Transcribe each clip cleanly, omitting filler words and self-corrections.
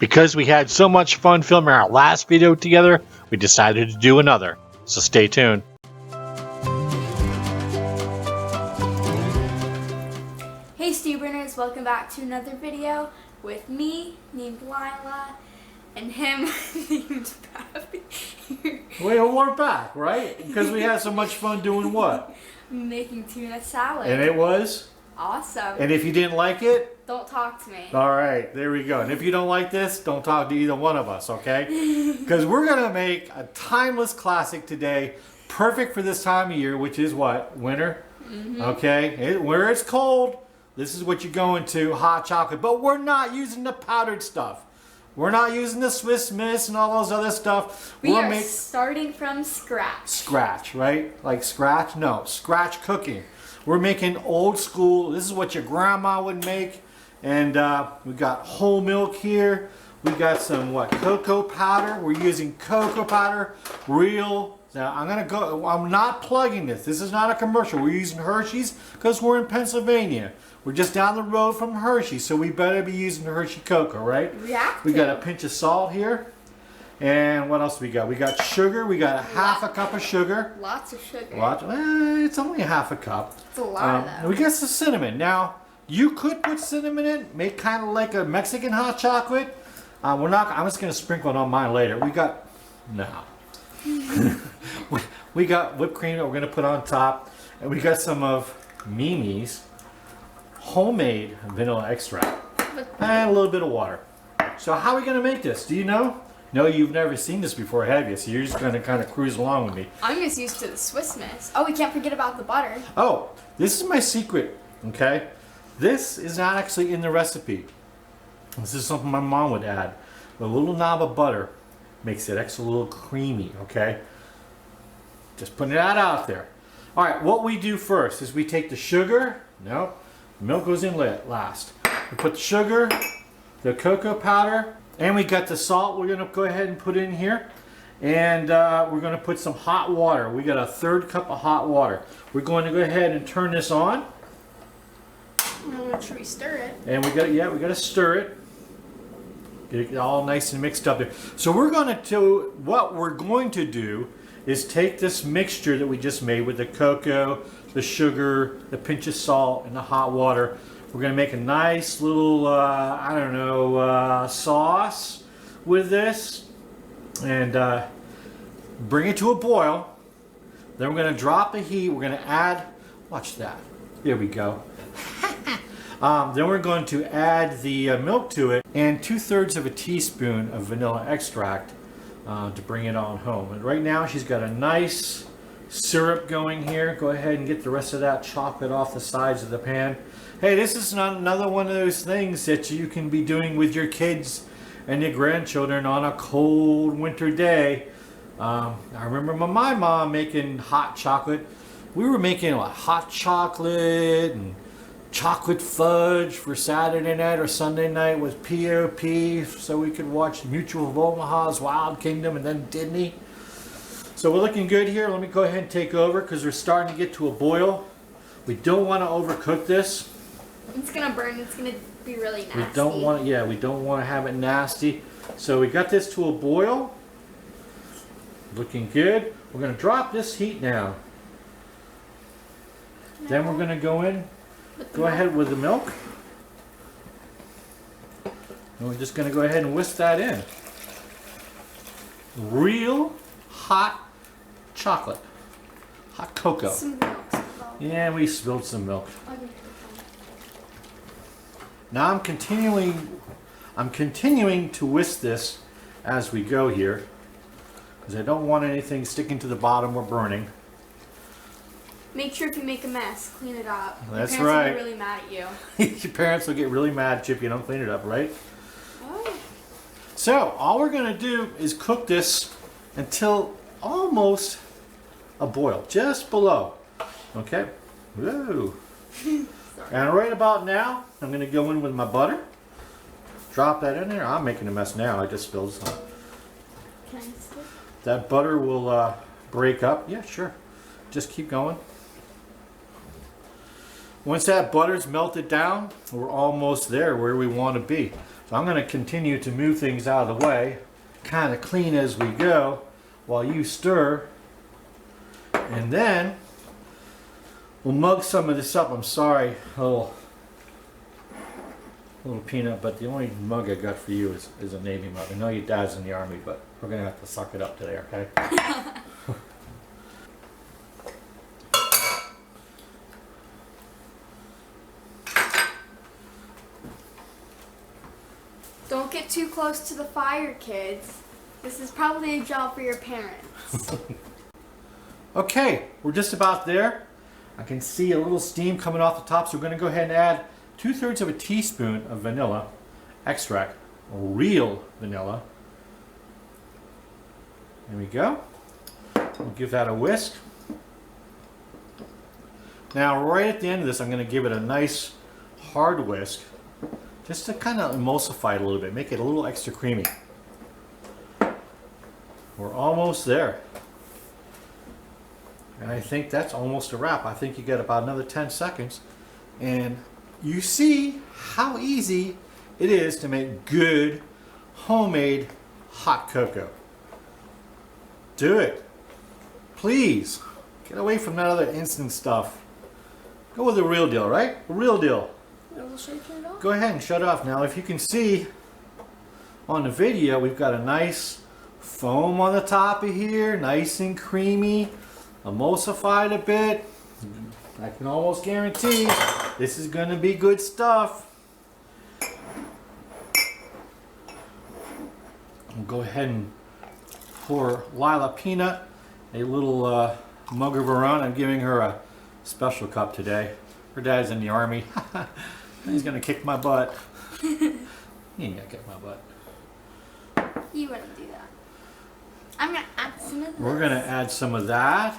Because we had so much fun filming our last video together, we decided to do another. So stay tuned. Hey Stuberners, welcome back to another video with me, named Lila, and him, named Bobby. Well, we're back, right? Because we had so much fun doing what? Making tuna salad. And it was? Awesome. And if you didn't like it? Don't talk to me. All right, there we go. And if you don't like this, don't talk to either one of us, okay? Because we're going to make a timeless classic today, perfect for this time of year, which is what? Winter? Mm-hmm. Okay? Where it's cold, this is what you're going to, hot chocolate. But we're not using the powdered stuff. We're not using the Swiss Miss and all those other stuff. We are starting from scratch. Scratch, right? Like scratch? No, scratch cooking. We're making old school. This is what your grandma would make. And we got whole milk here. We got some, cocoa powder. We're using cocoa powder, real. Now, I'm not plugging this. This is not a commercial. We're using Hershey's because we're in Pennsylvania. We're just down the road from Hershey, so we better be using the Hershey cocoa, right? We got a pinch of salt here. And what else we got? We got sugar. We got half a cup of sugar. Lots of sugar. It's only half a cup. It's a lot of that. We got some cinnamon. Now, you could put cinnamon in, make kind of like a Mexican hot chocolate. I'm just going to sprinkle it on mine later. We got whipped cream that we're going to put on top. And we got some of Mimi's homemade vanilla extract. And a little bit of water. So how are we going to make this? Do you know? No, you've never seen this before, have you? So you're just going to kind of cruise along with me. I'm just used to the Swiss Miss. Oh, we can't forget about the butter. Oh, this is my secret, okay? This is not actually in the recipe. This is something my mom would add. A little knob of butter makes it extra little creamy, okay? Just putting that out there. All right, what we do first is we take the sugar. No, milk goes in last. We put the sugar, the cocoa powder, and we got the salt we're going to go ahead and put in here. And we're going to put some hot water. We got a 1/3 cup of hot water. We're going to go ahead and turn this on. Make sure we stir it. And we got to stir it. Get it all nice and mixed up there. So what we're going to do is take this mixture that we just made with the cocoa, the sugar, the pinch of salt, and the hot water. We're going to make a nice little, sauce with this. And bring it to a boil. Then we're going to drop the heat. We're going to add, watch that. There we go. Then we're going to add the milk to it and 2/3 of a teaspoon of vanilla extract to bring it on home. And right now she's got a nice syrup going here. Go ahead and get the rest of that chocolate off the sides of the pan. Hey, this is not another one of those things that you can be doing with your kids and your grandchildren on a cold winter day. I remember my mom making hot chocolate. We were making hot chocolate and chocolate fudge for Saturday night or Sunday night with POP so we could watch Mutual of Omaha's Wild Kingdom and then Disney. So we're looking good here. Let me go ahead and take over because we're starting to get to a boil. We don't want to overcook this. It's going to burn. It's going to be really nasty. We don't want to have it nasty. So we got this to a boil. Looking good. We're going to drop this heat now. Then we're going to go ahead with the milk. And we're just going to go ahead and whisk that in. Real hot chocolate. Hot cocoa. Some milk. Yeah, we spilled some milk. Now I'm continuing to whisk this as we go here because I don't want anything sticking to the bottom or burning. Make sure if you make a mess, clean it up. That's Your parents right. will be really mad at you. Your parents will get really mad at you if you don't clean it up, right? Oh. So all we're going to do is cook this until almost a boil, just below. Okay? Whoa. And right about now, I'm going to go in with my butter. Drop that in there. I'm making a mess now. I just spilled some. Can I stick? That butter will break up. Yeah, sure. Just keep going. Once that butter's melted down, we're almost there where we want to be. So I'm going to continue to move things out of the way, kind of clean as we go, while you stir. And then we'll mug some of this up. I'm sorry, little peanut, but the only mug I got for you is a Navy mug. I know your dad's in the Army, but we're going to have to suck it up today, okay? Don't get too close to the fire, kids. This is probably a job for your parents. Okay, we're just about there. I can see a little steam coming off the top, so we're going to go ahead and add 2/3 of a teaspoon of vanilla extract, real vanilla. There we go. We'll give that a whisk. Now, right at the end of this, I'm going to give it a nice hard whisk, just to kind of emulsify it a little bit, make it a little extra creamy. We're almost there. And I think that's almost a wrap. I think you get about another 10 seconds. And you see how easy it is to make good homemade hot cocoa. Do it. Please. Get away from that other instant stuff. Go with the real deal, right? The real deal. Go ahead and shut off. Now if you can see on the video, we've got a nice foam on the top of here, nice and creamy, emulsified a bit. I can almost guarantee this is going to be good stuff. I'll go ahead and pour Lila Peanut a little mug of her own. I'm giving her a special cup today. Her dad's in the Army. He's going to kick my butt. He ain't going to kick my butt. You wouldn't do that. I'm going to add some of this. We're going to add some of that.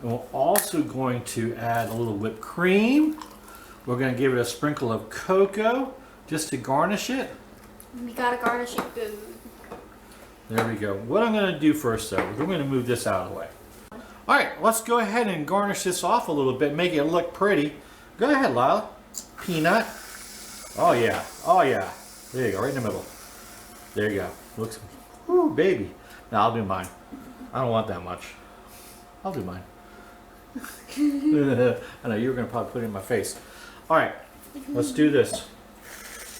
And we're also going to add a little whipped cream. We're going to give it a sprinkle of cocoa just to garnish it. We got to garnish it good. There we go. What I'm going to do first though, we're going to move this out of the way. Alright, let's go ahead and garnish this off a little bit, make it look pretty. Go ahead, Lila. Peanut. Oh yeah, oh yeah. There you go, right in the middle. There you go. Looks, whoo, baby. Now I'll do mine. I don't want that much. I'll do mine. I know you were going to probably put it in my face. Alright, let's do this.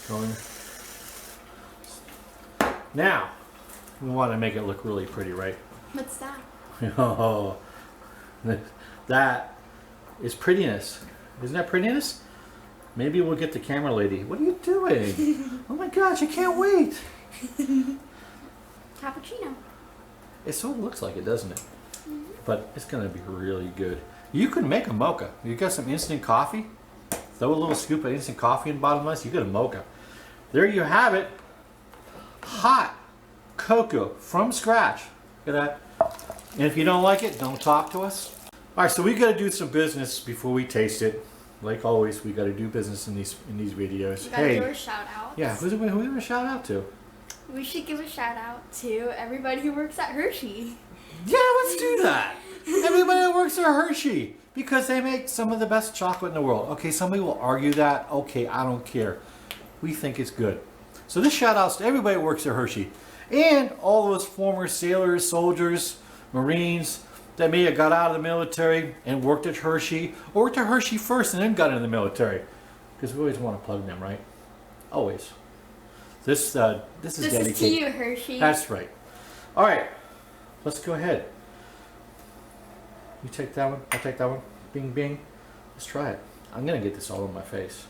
Going. Now, we want to make it look really pretty, right? What's that? Oh, that is prettiness. Isn't that prettiness? Maybe we'll get the camera lady. What are you doing? Oh my gosh, I can't wait. Cappuccino. It sort of looks like it, doesn't it? But it's going to be really good. You can make a mocha. You got some instant coffee? Throw a little scoop of instant coffee in the bottom of this. You get a mocha. There you have it. Hot cocoa from scratch. Look at that. And if you don't like it, don't talk to us. All right, so we got to do some business before we taste it. Like always, we got to do business in these videos. We gotta do a shout out. Yeah, who do we give a shout out to? We should give a shout out to everybody who works at Hershey. Yeah, let's do that. Everybody that works at Hershey, because they make some of the best chocolate in the world. Okay, somebody will argue that. Okay, I don't care. We think it's good. So this shout outs to everybody that works at Hershey. And all those former sailors, soldiers, Marines that may have got out of the military and worked at Hershey, or worked at Hershey first and then got into the military. Because we always want to plug them, right? Always. This is dedicated to you, Hershey. That's right. All right, let's go ahead. You take that one. I'll take that one. Bing, bing. Let's try it. I'm gonna get this all in my face.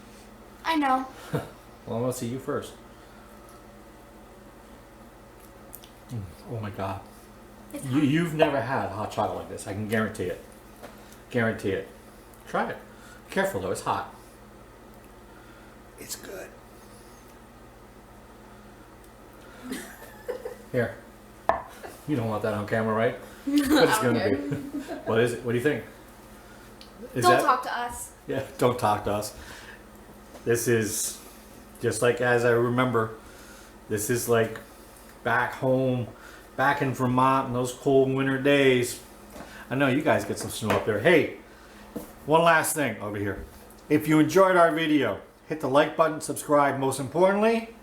I know. Well, I want to see you first. Oh my God. You've never had hot chocolate like this. I can guarantee it. Guarantee it. Try it. Careful though, it's hot. It's good. Here. You don't want that on camera, right? But it's going to be. What is it? What do you think? Don't talk to us. Yeah, don't talk to us. This is just like as I remember. This is like back home, back in Vermont in those cold winter days. I know you guys get some snow up there. Hey, one last thing over here. If you enjoyed our video, hit the like button, subscribe. Most importantly,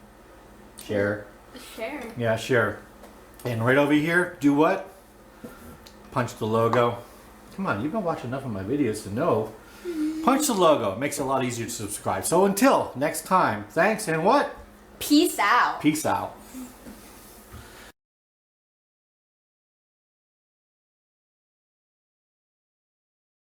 Share. Share. Yeah, share. And right over here, do what? Punch the logo. Come on, you've been watching enough of my videos to know. Punch the logo. It makes it a lot easier to subscribe. So until next time, thanks and what? Peace out. Peace out.